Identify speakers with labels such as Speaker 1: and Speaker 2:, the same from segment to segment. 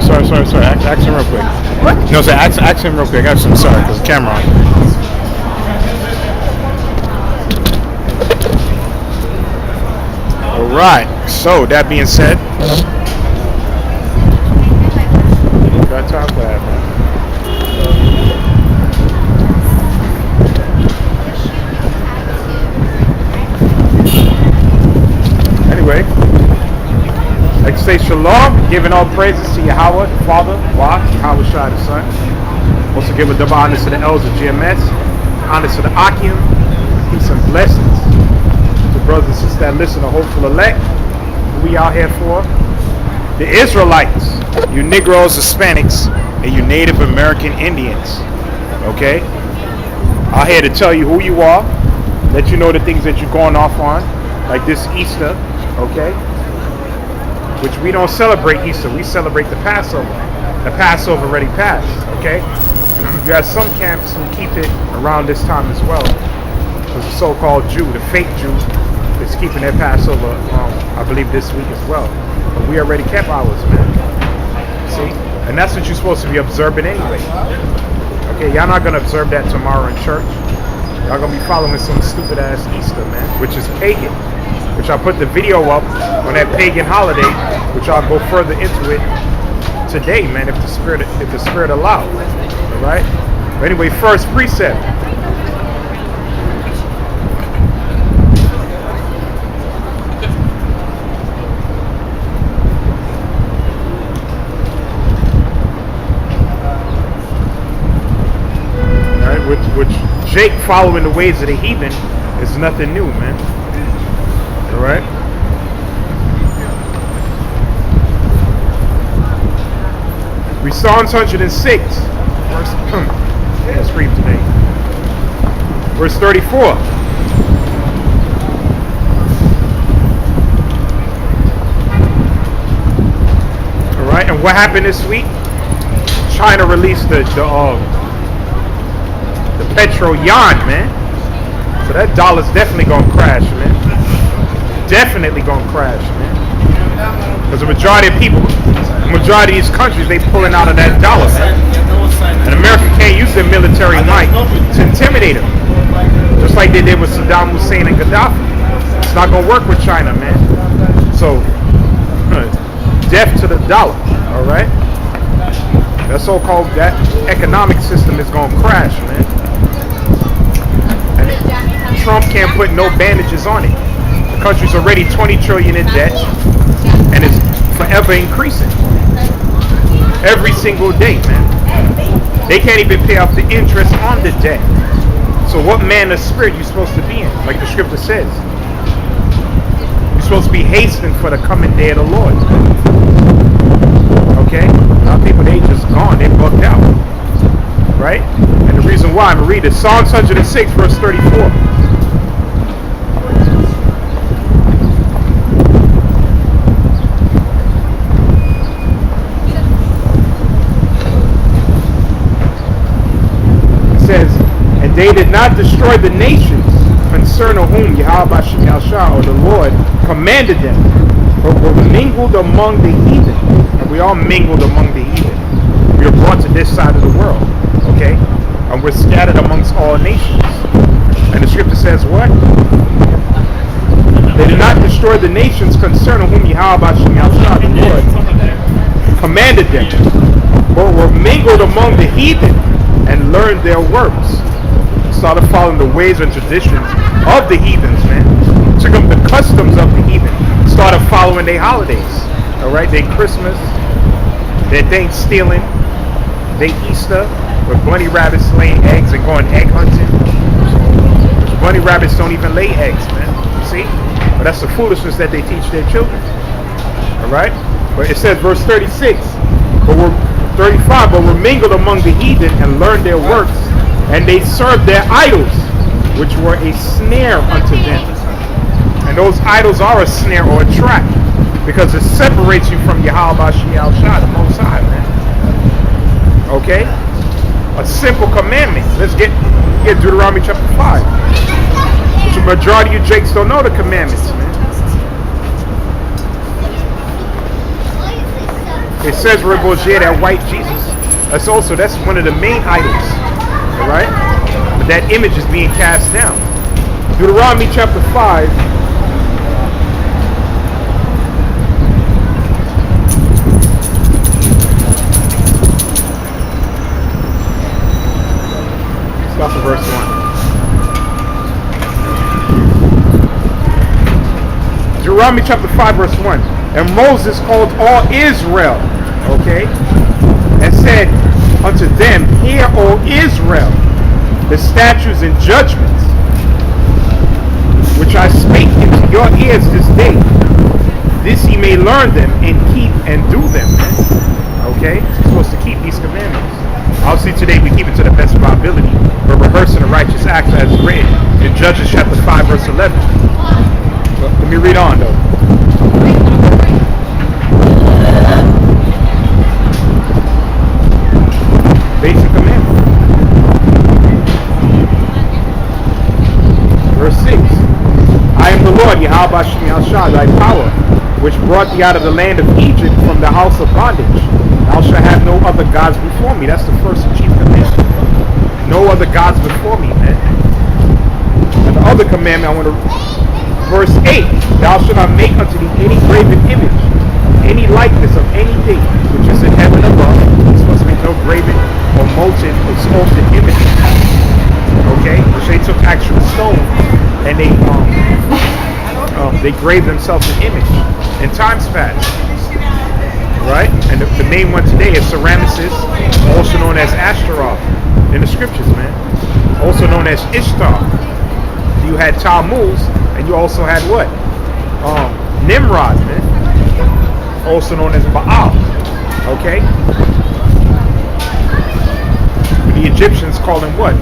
Speaker 1: Sorry. Ask him real quick.
Speaker 2: What?
Speaker 1: No, sir. Ask him real quick. I'm sorry, because the camera on. All right. So that being said, got time for that, man. Anyway, like to say shalom, giving all praises to Yahawah, the Father, Yahawashi, the Son. Also give a double honor to the elders of GMS, honor to the Akim, peace and blessings to brothers and sisters that listen to Hopeful Elect. We out here for the Israelites, you Negroes, Hispanics, and you Native American Indians. Okay? Out here to tell you who you are, let you know the things that you're going off on, like this Easter. Okay, which we don't celebrate Easter, we celebrate the Passover. The Passover already passed. Okay, you have some camps who keep it around this time as well. Because the so-called Jew, the fake Jew, is keeping their Passover, I believe, this week as well. But we already kept ours, man. See, and that's what you're supposed to be observing anyway. Okay, y'all not gonna observe that tomorrow in church. Y'all gonna be following some stupid ass Easter, man, which is pagan. Which I'll put the video up on that pagan holiday, which I'll go further into it today, man, if the spirit allows. All right. But anyway, first precept. All right, which Jake following the ways of the heathen is nothing new, man. All right. We Psalms 106, scream today. Verse 34. All right, and what happened this week? China released the petro yuan, man. So that dollar's definitely gonna crash, man. Definitely gonna crash, man. Because the majority of people, the majority of these countries, they pulling out of that dollar, man. And America can't use their military might to intimidate them. Just like they did with Saddam Hussein and Gaddafi. It's not gonna work with China, man. So, death to the dollar, all right? That so-called, that economic system is gonna crash, man. And Trump can't put no bandages on it. The country's already 20 trillion in debt, and it's forever increasing. Every single day, man. They can't even pay off the interest on the debt. So what man of spirit you supposed to be in? Like the scripture says. You're supposed to be hastening for the coming day of the Lord. Okay? A lot of people, they just gone. They bugged out. Right? And the reason why, I'm going to read it. Psalms 106, verse 34. They did not destroy the nations concerning whom Yahawashi or the Lord commanded them, but were mingled among the heathen. And we all mingled among the heathen. We are brought to this side of the world, okay? And we're scattered amongst all nations. And the scripture says what? They did not destroy the nations concerning whom Yahawashi the Lord commanded them, but were mingled among the heathen and learned their works. Started following the ways and traditions of the heathens, man. Took up the customs of the heathen. Started following their holidays. Alright, their Christmas, their Thanksgiving, their Easter, with bunny rabbits laying eggs and going egg hunting. Bunny rabbits don't even lay eggs, man. See? But that's the foolishness that they teach their children. Alright? But it says, verse 36, but we're 35, but were mingled among the heathen and learned their works. And they served their idols, which were a snare unto them. And those idols are a snare or a trap, because it separates you from Yahawashi, the Most High, man. Okay? A simple commandment. Let's get Deuteronomy chapter 5. Which the majority of you Jakes don't know the commandments, man. It says Rebogé, that white Jesus. That's one of the main idols. Alright? But that image is being cast down. Deuteronomy chapter 5. Start from verse 1. Deuteronomy chapter 5 verse 1. And Moses called all Israel, okay, and said unto them, Hear, O Israel, the statutes and judgments which I spake into your ears this day. This ye may learn them and keep and do them. Okay? You're supposed to keep these commandments. Obviously today we keep it to the best of our ability. We're rehearsing the righteous acts as written in Judges chapter 5 verse 11. But let me read on though. Basic commandment. Verse 6. I am the Lord, Yahawashi, thy power, which brought thee out of the land of Egypt from the house of bondage. Thou shalt have no other gods before me. That's the first and chief commandment. No other gods before me, man. And the other commandment, I want to... Verse 8. Thou shalt not make unto thee any graven image, any likeness of anything which is in heaven above. It's supposed to be no graven or molten or sculpted image. Okay? Which they took actual stone and they graved themselves an image in times past. Right? And the main one today is Ceramicus, also known as Ashtaroth in the scriptures, man. Also known as Ishtar. You had Tammuz, and you also had what? Nimrod, man. Also known as Baal. Okay? The Egyptians call him what?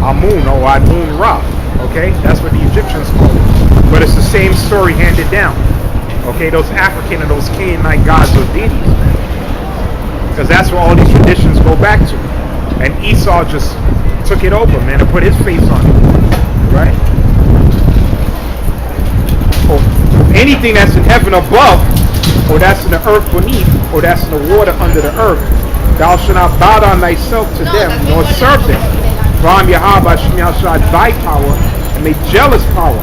Speaker 1: Amun or Amun Ra. Okay? That's what the Egyptians call him. But it's the same story handed down. Okay? Those African and those Canaanite gods or deities, man. Because that's where all these traditions go back to. And Esau just took it over, man, and put his face on it. Right? Or anything that's in heaven above, or that's in the earth beneath, or that's in the water under the earth, thou shalt not bow down thyself to them, nor serve them. For I am Yahawah, thy power, and make jealous power,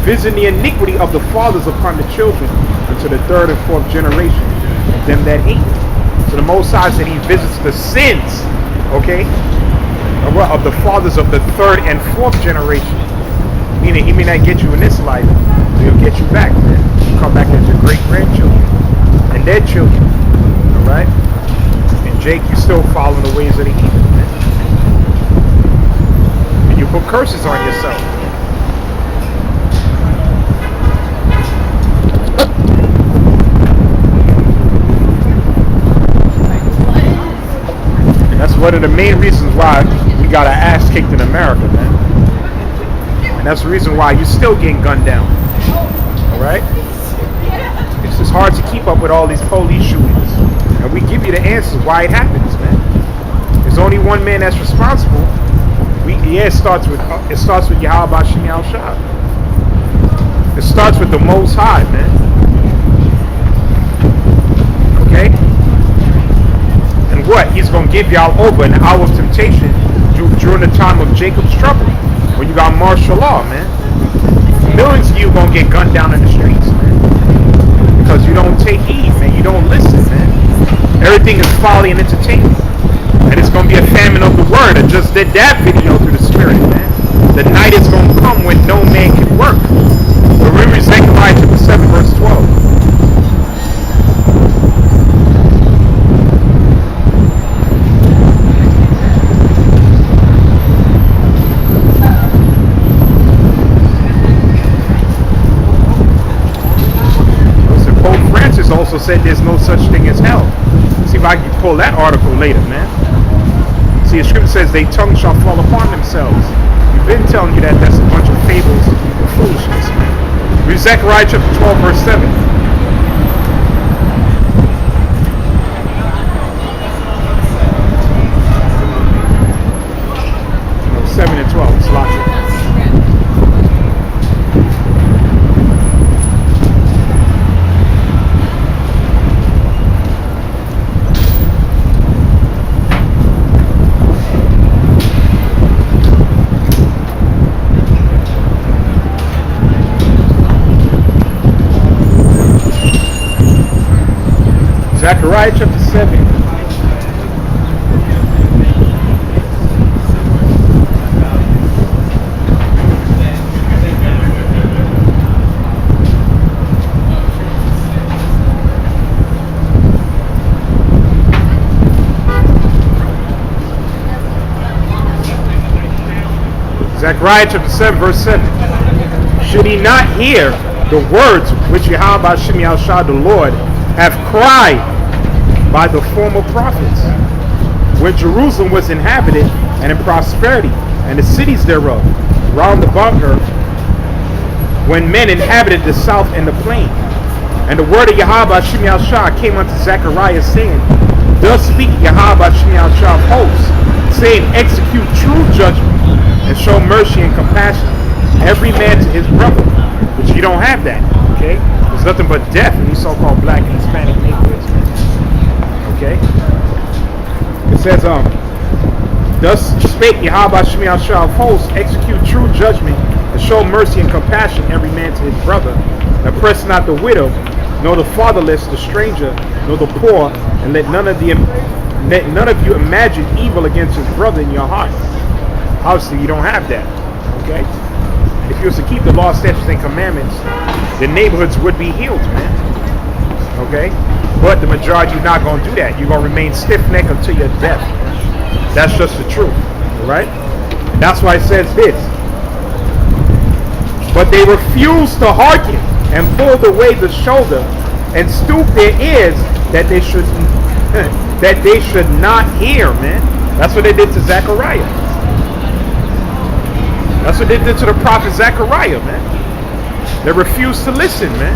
Speaker 1: visiting the iniquity of the fathers upon the children, unto the third and fourth generation of them that hate. So the Most High said he visits the sins, okay, of the fathers of the third and fourth generation. Meaning he may not get you in this life, but he'll get you back, man. You come back as your great-grandchildren and their children. Alright? And Jake, you still following the ways of the heathen, man. And you put curses on yourself. And that's one of the main reasons why we got our ass kicked in America, man. And that's the reason why you're still getting gunned down. Alright? It's just hard to keep up with all these police shootings. And we give you the answers why it happens, man. There's only one man that's responsible. It starts with Yahawah Shem Yahushua. It starts with the Most High, man. Okay? And what? He's going to give y'all over in the hour of temptation during the time of Jacob's trouble. When you got martial law, man. Millions of you are going to get gunned down in the streets, man. Because you don't take heed, man. You don't listen, man. Everything is folly and entertainment. And it's going to be a famine of the word. I just did that video through the spirit, man. The night is going to come when no man can work. Remember Zechariah chapter 7 verse 12. Also said there's no such thing as hell. See if I can pull that article later, man. See, the scripture says their tongue shall fall upon themselves. We've been telling you that that's a bunch of fables and foolishness, man. Read Zechariah chapter 12 verse 7. 7 and 12, it's lots of Zechariah chapter 7. Zechariah chapter 7, verse 7. Should he not hear the words which Yahawah Shah the Lord have cried by the former prophets, when Jerusalem was inhabited and in prosperity, and the cities thereof round about her, when men inhabited the south and the plain? And the word of Yahawah Shah came unto Zechariah, saying, Thus speak Yahawah Shah of hosts, saying, Execute true judgment, and show mercy and compassion, every man to his brother. But you don't have that, okay? There's nothing but death in these so-called black and Hispanic neighborhoods, okay? It says, Thus spake Yahawah Shah of hosts, execute true judgment, and show mercy and compassion, every man to his brother. And oppress not the widow, nor the fatherless, the stranger, nor the poor, and let none of you imagine evil against his brother in your heart. Obviously, you don't have that, okay? If you was to keep the law, statutes, and commandments, the neighborhoods would be healed, man, okay? But the majority, you're not going to do that. You're going to remain stiff-necked until your death. That's just the truth, all right? And that's why it says this. But they refused to hearken and pulled away the shoulder and stooped their ears that they should not hear, man. That's what they did to Zechariah. That's what they did to the prophet Zechariah, man. They refused to listen, man.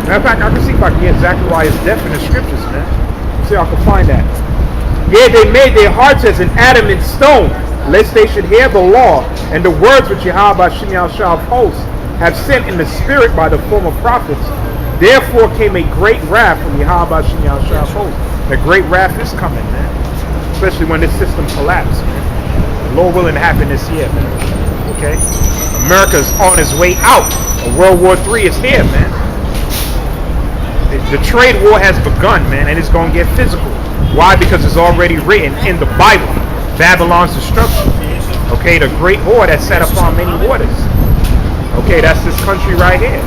Speaker 1: Matter of fact, I can see if I can get Zechariah's death in the scriptures, man. See if I can find that. Yeah, they made their hearts as an adamant stone, lest they should hear the law and the words which Yahawah Shah of hosts have sent in the spirit by the former prophets. Therefore came a great wrath from Yahawah Shah of hosts. The great wrath is coming, man. Especially when this system collapses, man. Lord willing to happen this year, man. Okay? America's on its way out. World War III is here, man. The trade war has begun, man, and it's going to get physical. Why? Because it's already written in the Bible. Babylon's destruction. Okay? The great whore that sat upon many waters. Okay? That's this country right here.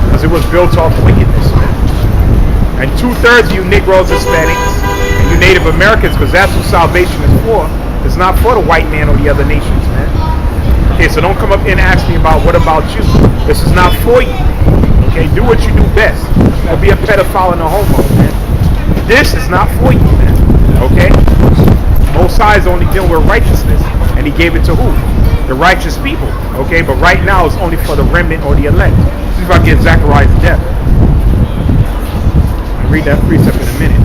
Speaker 1: Because it was built off wickedness, man. And 2/3 of you Negroes, Hispanics, and you Native Americans, because that's what salvation is for. It's not for the white man or the other nations, man. Okay, so don't come up here and ask me about what about you. This is not for you. Okay, do what you do best. Don't be a pedophile and a homo, man. This is not for you, man. Okay? Most High is only dealing with righteousness, and he gave it to who? The righteous people. Okay, but right now it's only for the remnant or the elect. See if I get Zechariah's death. I'll read that precept in a minute.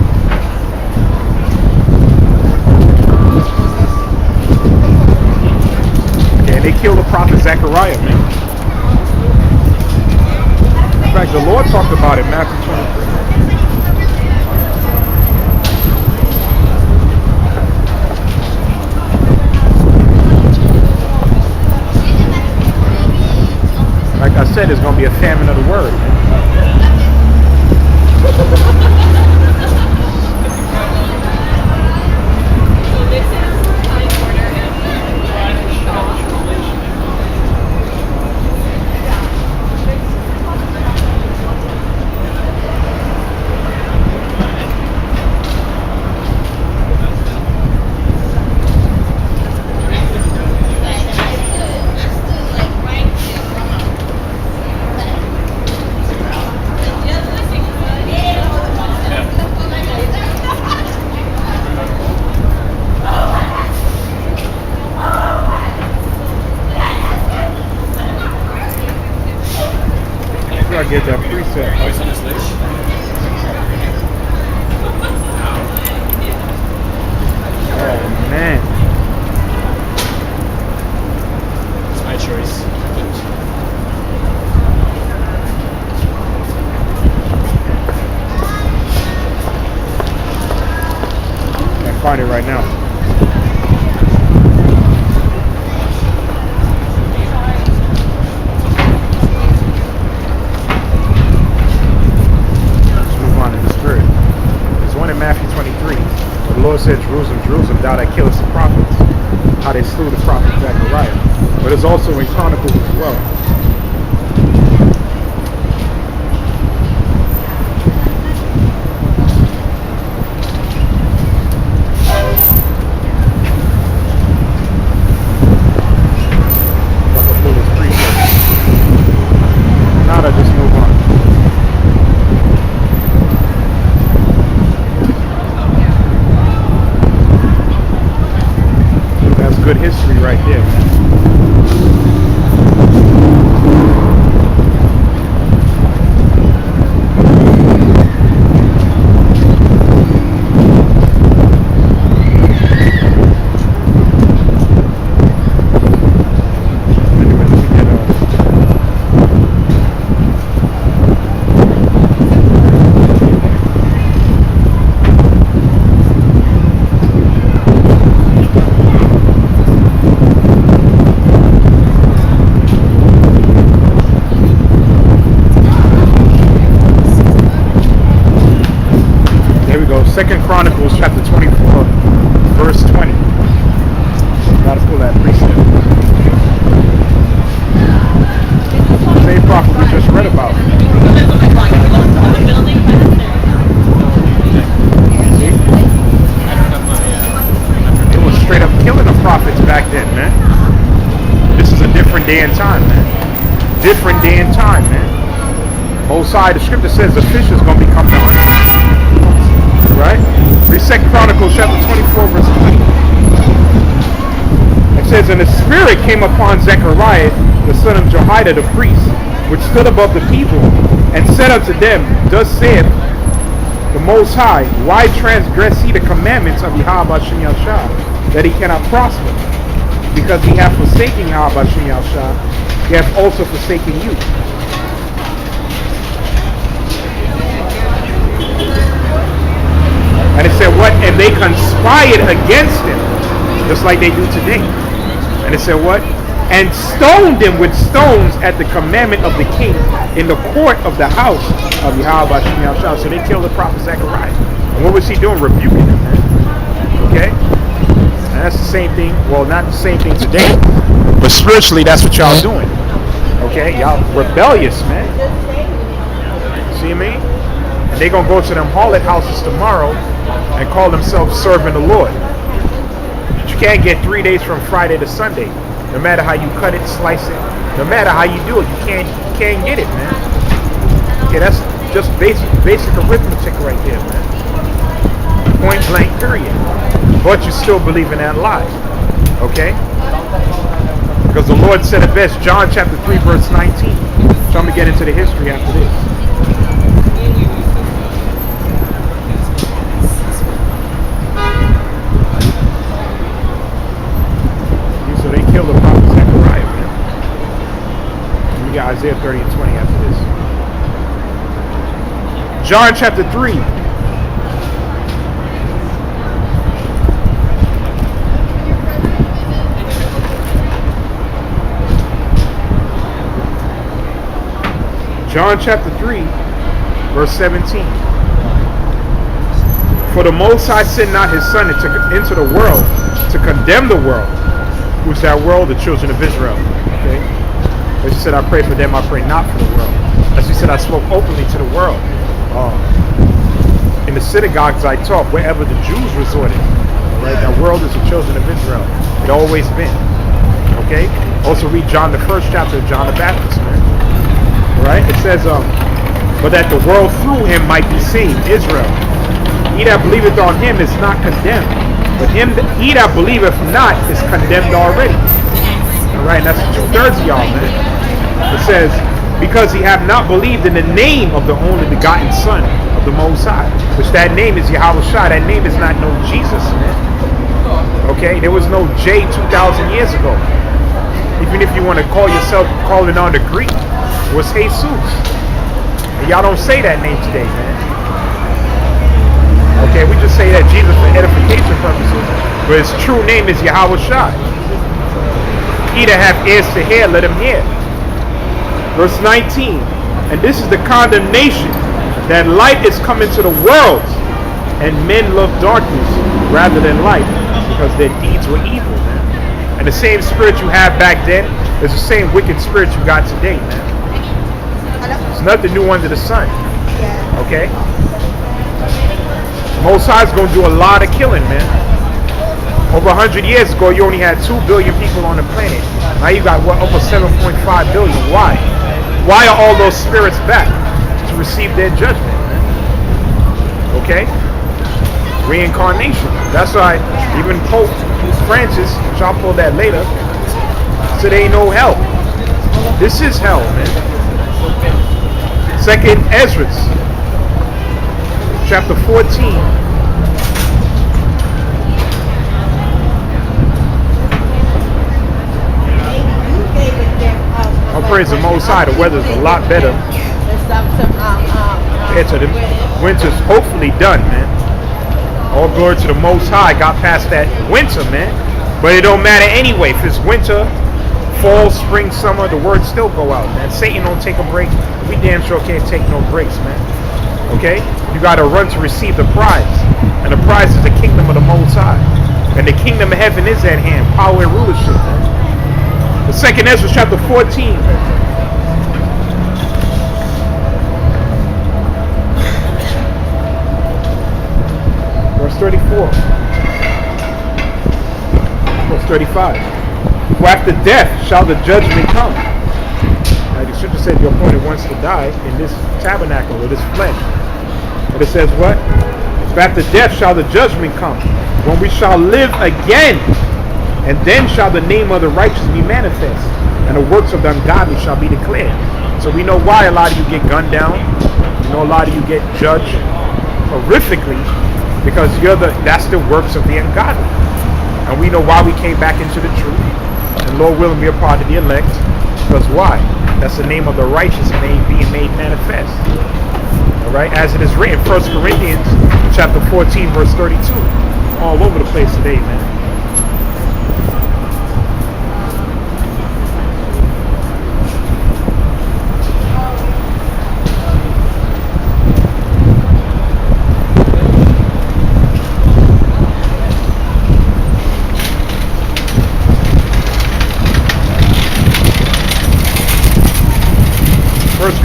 Speaker 1: They killed the prophet Zechariah, man. In fact, the Lord talked about it in Matthew 23. Like I said, there's going to be a famine of the word, man. I get that preset. Oh man.
Speaker 2: It's my choice.
Speaker 1: Can't find it right now. it's also in Chronicles as well. Good history right there. Second Chronicles chapter 24, verse 20. Gotta pull that precept. Same prophet we just read about. See? It was straight up killing the prophets back then, man. This is a different day and time, man. Different day and time, man. Most High, the scripture says the fish is gonna become the honey. Right? Read 2 Chronicles chapter 24, verse 20. It says, and the Spirit came upon Zechariah, the son of Jehoiada the priest, which stood above the people, and said unto them, thus saith the Most High, why transgress ye the commandments of Yahawashi, that he cannot prosper? Because he hath forsaken Yahawashi, he hath also forsaken you. And it said what? And they conspired against him, just like they do today. And it said what? And stoned him with stones at the commandment of the king in the court of the house of Yahawah. So they killed the prophet Zechariah. And what was he doing? Rebuking him, man. Okay? And that's the same thing. Well, not the same thing today, but spiritually, that's what y'all doing. Okay? Y'all rebellious, man. See what I mean? And they're going to go to them harlot houses tomorrow and call themselves serving the Lord. But you can't get 3 days from Friday to Sunday. No matter how you cut it, slice it, no matter how you do it, you can't get it, man. Okay, that's just basic arithmetic right there, man. Point blank, period. But you still believe in that lie. Okay? Because the Lord said it best, John chapter 3, verse 19. So I'm going to get into the history after this. Kill the prophet Zechariah, man. We got Isaiah 30 and 20 after this. John chapter 3. John chapter 3, verse 17. For the Most High sent not his Son into the world to condemn the world. Who's that world? The children of Israel. Okay? As you said, I pray for them, I pray not for the world. As you said, I spoke openly to the world. In the synagogues I taught, wherever the Jews resorted. Right? That world is the children of Israel. It always been. Okay? Also read John, the first chapter of John the Baptist, man. Right? It says, but that the world through him might be saved, Israel. He that believeth on him is not condemned. But he that believeth not is condemned already. Alright, that's 2/3 of y'all, man. It says, because he have not believed in the name of the only begotten Son of the Most High. Which that name is Yahawashi. That name is not no Jesus, man. Okay, there was no J 2,000 years ago. Even if you want to call yourself calling on the Greek, it was Jesus. And y'all don't say that name today, man. Okay, we just say that Jesus for edification purposes, but his true name is Yahawashi. He that hath ears to hear, let him hear. Verse 19, and this is the condemnation, that light is come into the world, and men love darkness rather than light, because their deeds were evil, man. And the same spirit you have back then It's the same wicked spirit you got today, man. There's nothing new under the sun. Okay? Most High is going to do a lot of killing, man. Over 100 years ago, you only had 2 billion people on the planet. Now you got, what, almost 7.5 billion. Why? Why are all those spirits back? To receive their judgment, man. Okay? Reincarnation. That's why even Pope Francis, which I'll pull that later, said ain't no hell. This is hell, man. Second Ezra, chapter 14. I'll praise the Most High. The weather's a lot better. The winter's hopefully done, man. All glory to the Most High. Got past that winter, man. But it don't matter anyway. If it's winter, fall, spring, summer, the words still go out, man. Satan don't take a break. We damn sure can't take no breaks, man. Okay? You got to run to receive the prize. And the prize is the kingdom of the Most High. And the kingdom of heaven is at hand. Power and rulership, man. The second Ezra chapter 14. Verse 34. Verse 35. For after death shall the judgment come. Now the scripture said the appointed ones to die in this tabernacle or this flesh. But it says what? For after death shall the judgment come, when we shall live again. And then shall the name of the righteous be manifest, and the works of the ungodly shall be declared. So we know why a lot of you get gunned down. We know a lot of you get judged horrifically, because that's the works of the ungodly. And we know why we came back into the truth. And Lord willing, be a part of the elect. Because why? That's the name of the righteous being made manifest. Alright, as it is written, 1 Corinthians chapter 14, verse 32. All over the place today, man.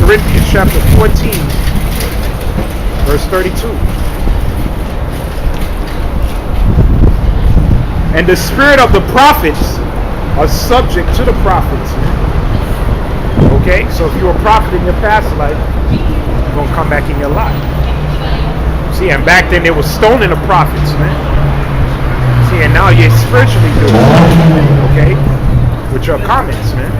Speaker 1: Corinthians chapter 14, verse 32. And the spirit of the prophets are subject to the prophets. Okay, so if you were a prophet in your past life, you're going to come back in your life. See, and back then they were stoning the prophets, man. See, and now you're spiritually doing it, okay, with your comments, man.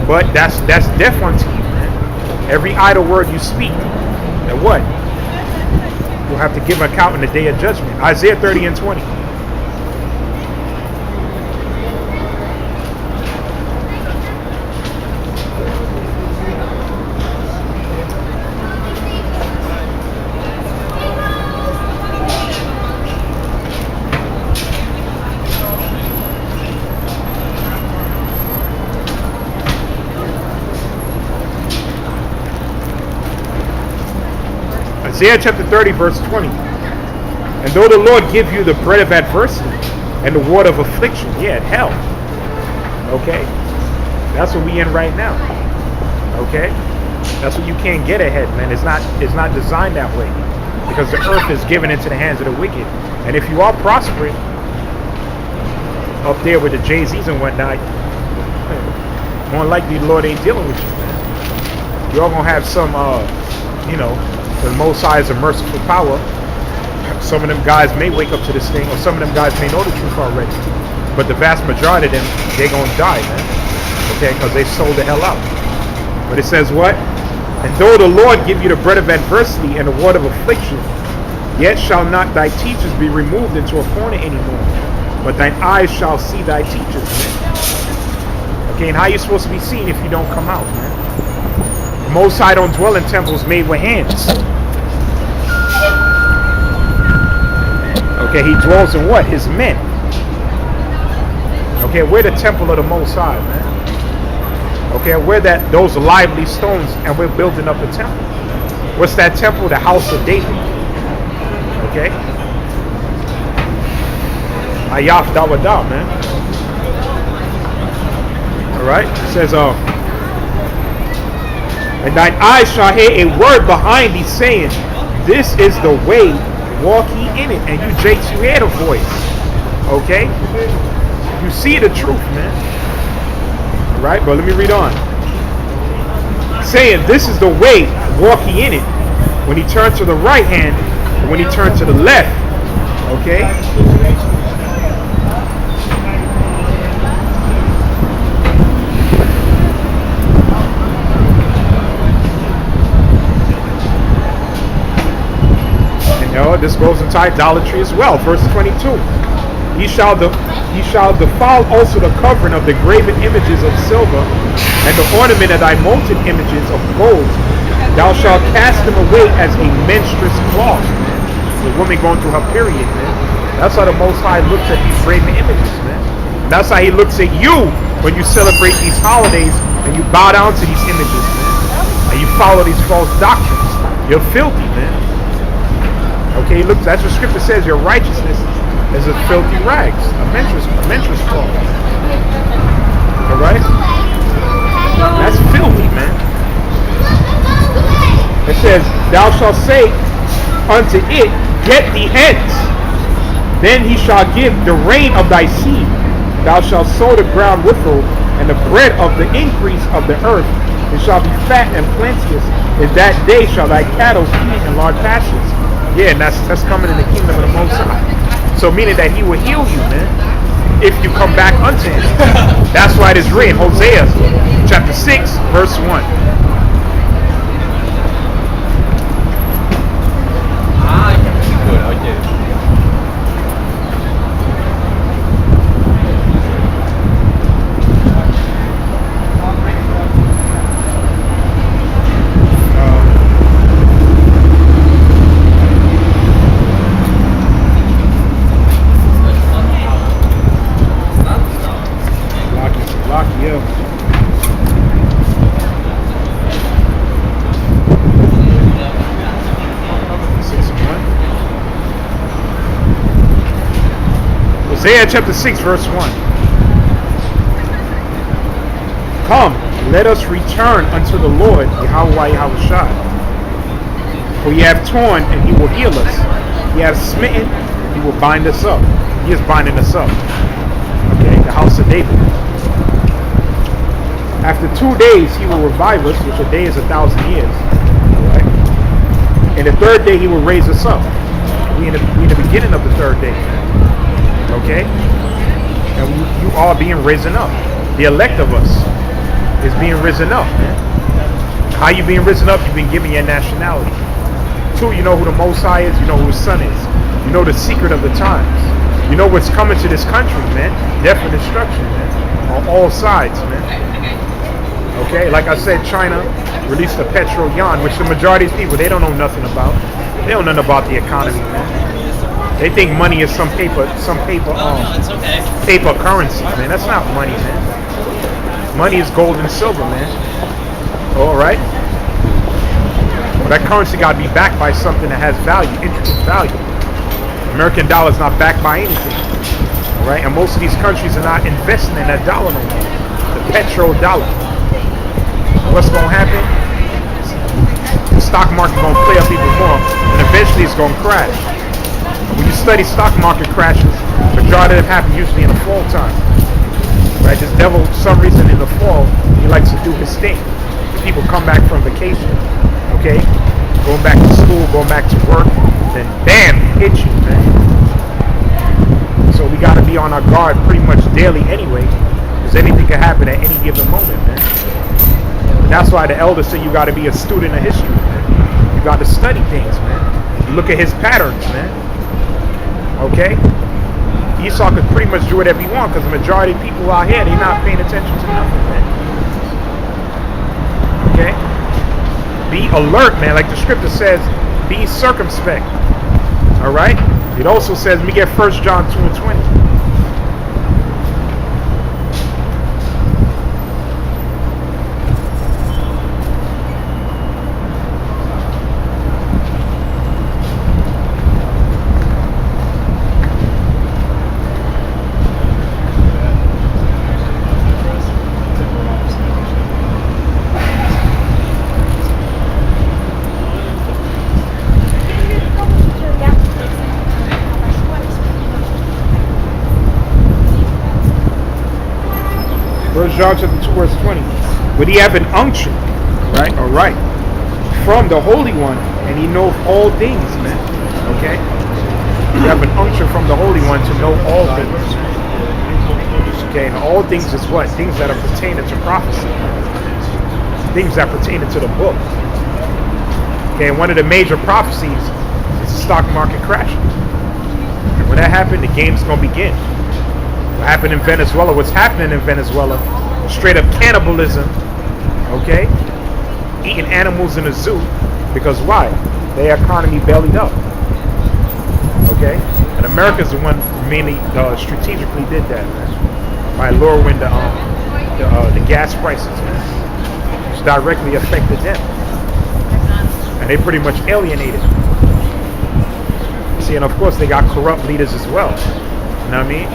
Speaker 1: But that's death unto you, man. Every idle word you speak, and what? You'll have to give an account in the day of judgment. Isaiah 30 and 20. Isaiah chapter 30, verse 20. And though the Lord give you the bread of adversity and the water of affliction, yeah, hell. Okay? That's what we in right now. Okay? That's what you can't get ahead, man. It's not designed that way. Because the earth is given into the hands of the wicked. And if you are prospering up there with the Jay-Z's and whatnot, more likely the Lord ain't dealing with you, man. You're gonna have some the Most High is a merciful power. Some of them guys may wake up to this thing, or some of them guys may know the truth already. But the vast majority of them, they're going to die, man. Okay, because they sold the hell out. But it says what? And though the Lord give you the bread of adversity and the water of affliction, yet shall not thy teachers be removed into a corner anymore, but thine eyes shall see thy teachers, man. Okay, and how you supposed to be seen if you don't come out, man? The Most High don't dwell in temples made with hands. Okay, he dwells in what? His men. Okay, we're the temple of the Most High, man. Okay, we're those lively stones, and we're building up a temple. What's that temple? The house of David. Okay? Ayaf Dawada, man. right? It says, and thine eyes shall hear a word behind thee saying, this is the way, walk ye in it. And you jakes, you hear the voice. Okay? You see the truth, man. All right, but let me read on. Saying, this is the way, walk ye in it. When he turned to the right hand, and when he turned to the left. Okay? This goes into idolatry as well. Verse 22. Ye shall defile also the covering of the graven images of silver, and the ornament of thy molten images of gold. Thou shalt cast them away as a menstruous cloth. The woman going through her period, man. That's how the Most High looks at these graven images, man. And that's how he looks at you when you celebrate these holidays and you bow down to these images, man. And you follow these false doctrines. You're filthy, man. Okay, look, that's what scripture says. Your righteousness is a filthy rags, a menstruous cloth. All right, that's filthy, man. It says, "Thou shalt say unto it, Get thee hence. Then he shall give the rain of thy seed. Thou shalt sow the ground withal, and the bread of the increase of the earth. It shall be fat and plenteous. In that day shall thy cattle feed in large pastures." Yeah, and that's coming in the kingdom of the Most High. So meaning that he will heal you, man, if you come back unto him. That's why it is written, Hosea chapter 6, verse 1. Hosea chapter 6, verse 1. Come, let us return unto the Lord, Yahawah, Yahawashi. For ye have torn, and he will heal us. Ye have smitten, and he will bind us up. He is binding us up. Okay, the house of David. After 2 days, he will revive us, which a day is 1,000 years. All right? And the third day, he will raise us up. We in the beginning of the third day. Okay? And you are being risen up. The elect of us is being risen up, man. How you being risen up? You've been given your nationality. 2, you know who the Most High is. You know who his son is. You know the secret of the times. You know what's coming to this country, man. Death and destruction, man. On all sides, man. Okay? Like I said, China released the petrol yuan, which the majority of people, they don't know nothing about. They don't know nothing about the economy, man. They think money is some paper currency, man. That's not money, man. Money is gold and silver, man. All right. Well, that currency got to be backed by something that has value, intricate value. American dollar is not backed by anything. All right, and most of these countries are not investing in that dollar no more. The petrodollar. What's going to happen? The stock market going to play up even more, and eventually it's going to crash. When you study stock market crashes, the majority of them happen usually in the fall time. Right? This devil, for some reason in the fall, he likes to do his thing. People come back from vacation, okay? Going back to school, going back to work, then bam, hit you, man. So we got to be on our guard pretty much daily anyway, because anything can happen at any given moment, man. And that's why the elders say you got to be a student of history, man. You got to study things, man. You look at his patterns, man. Okay? Esau could pretty much do whatever he wants because the majority of people out here, they're not paying attention to nothing, man. Okay? Be alert, man. Like the scripture says, be circumspect. Alright? It also says, let me get 1 John 2 and 20. First John chapter 2 verse 20. But he have an unction, right? All right. From the Holy One, and he knows all things, man. Okay? You have an unction from the Holy One to know all things. Okay, and all things is what? Things that are pertaining to prophecy. Things that pertain to the book. Okay, and one of the major prophecies is the stock market crashing. And when that happened, the game's going to begin. What happened in Venezuela, what's happening in Venezuela, straight up cannibalism, okay? Eating animals in a zoo, because why? Their economy bellied up, okay? And America's the one who mainly strategically did that, man, by lowering the gas prices, man, which directly affected them. And they pretty much alienated. See, and of course they got corrupt leaders as well. You know what I mean?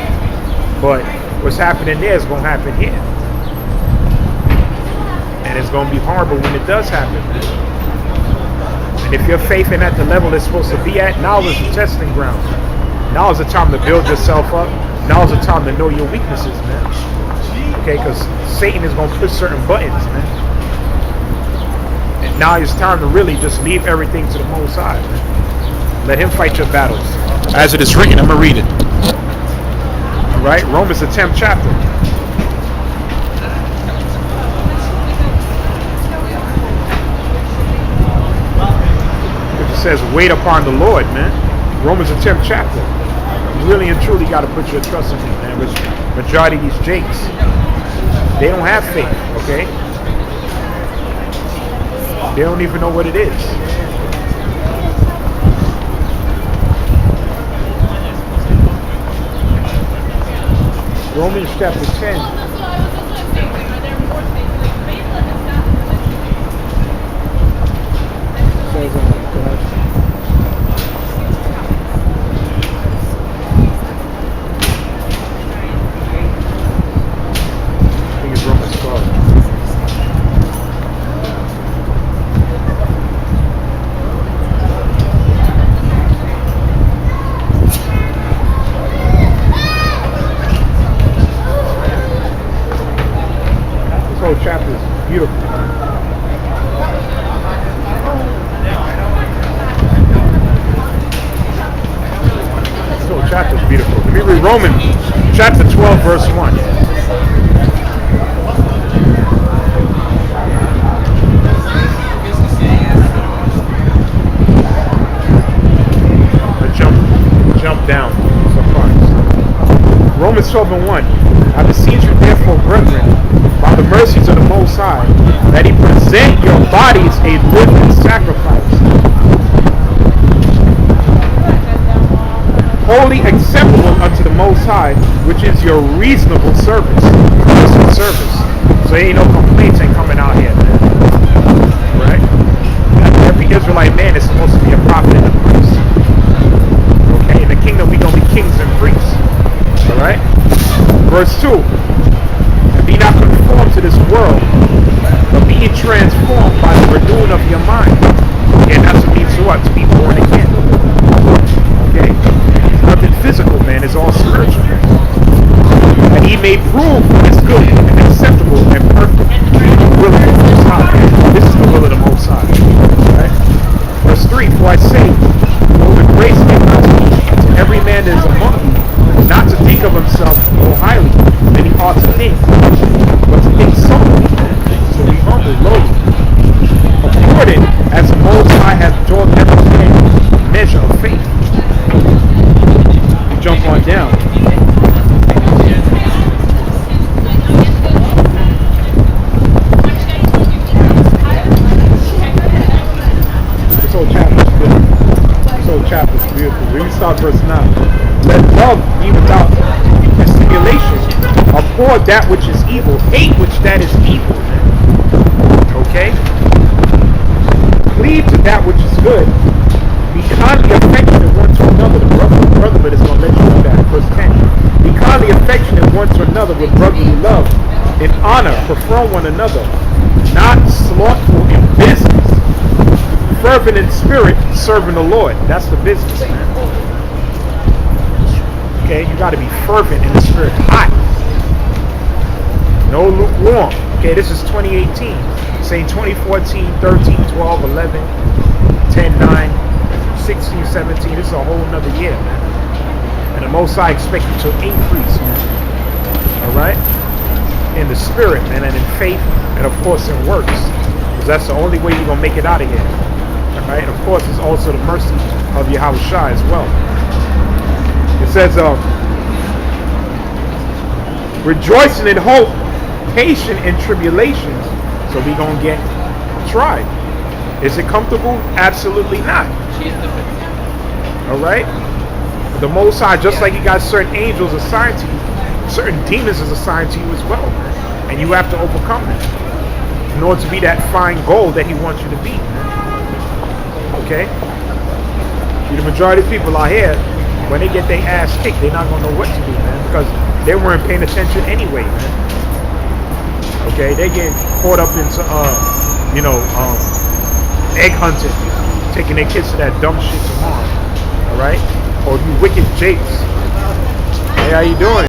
Speaker 1: But what's happening there is going to happen here. And it's going to be horrible when it does happen. And if your faith ain't at the level it's supposed to be at, now is the testing ground. Now is the time to build yourself up. Now is the time to know your weaknesses, man. Okay, because Satan is going to push certain buttons, man. And now it's time to really just leave everything to the Most High, man. Let him fight your battles. As it is written, I'm going to read it. All right, Romans the 10th chapter. It says, wait upon the Lord, man. Romans the 10th chapter. You really and truly got to put your trust in him, man. Which majority of these jakes, they don't have faith, okay? They don't even know what it is. Romans chapter 10. I think it's Romans 12. This whole chapter is beautiful. This whole chapter is beautiful. Let me read Romans chapter 12, verse 1. Jump down some parts. Romans 12 and 1. I beseech you therefore, brethren, by the mercies of the Most High, that he present your bodies a living sacrifice, wholly acceptable unto the Most High, which is your reasonable service. So ain't no complaints ain't coming out here, man. Right? Every Israelite man is supposed to be a prophet and a priest. Okay, in the kingdom we gonna be kings and priests. Alright? Verse 2. And be not conformed to this world, but be transformed by the renewing of your mind. And that's what means to what? To be born again. Okay? It's nothing physical, man. It's all spiritual. And he may prove what is good and acceptable and perfect. The will of the Most High. This is the will of the Most High. Right? Verse 3. For I say, though the grace given unto me, to every man that is among you, not to think of himself more highly than he ought to think, but to think soberly, to be humble, lowly, according as the Most High hath taught every man a measure of faith. You jump on down. This whole chapter is beautiful. We start verse 9. Let love be without dissimulation. Abhor that which is evil. Hate which that is evil. Okay? Cleave to that which is good. Be kindly affectionate one to another. The brotherhood is going to let you know that. Verse 10. Be kindly affectionate one to another with brotherly love. In honor, prefer one another. Not slothful in business. Fervent in spirit, serving the Lord. That's the business, man. Okay, you got to be fervent in the spirit, hot. No lukewarm. Okay, this is 2018. Saying 2014, 13, 12, 11, 10, 9, 16, 17. This is a whole nother year, man. And the Most High expect you to increase, man. Alright? In the spirit, man, and in faith, and of course in works. Because that's the only way you're going to make it out of here. Alright? And of course, it's also the mercy of Yahawashi as well. It says, rejoicing in hope, patient in tribulations. So we gonna get tried. Is it comfortable? Absolutely not. Alright? The Most High, just like you got certain angels assigned to you, certain demons is assigned to you as well. And you have to overcome them in order to be that fine gold that he wants you to be. Okay? The majority of people out here, when they get their ass kicked, they're not gonna know what to do, man, because they weren't paying attention anyway, man. Okay, they get caught up into egg hunting, taking their kids to that dumb shit tomorrow. All right, or you wicked jakes. Hey, how you doing?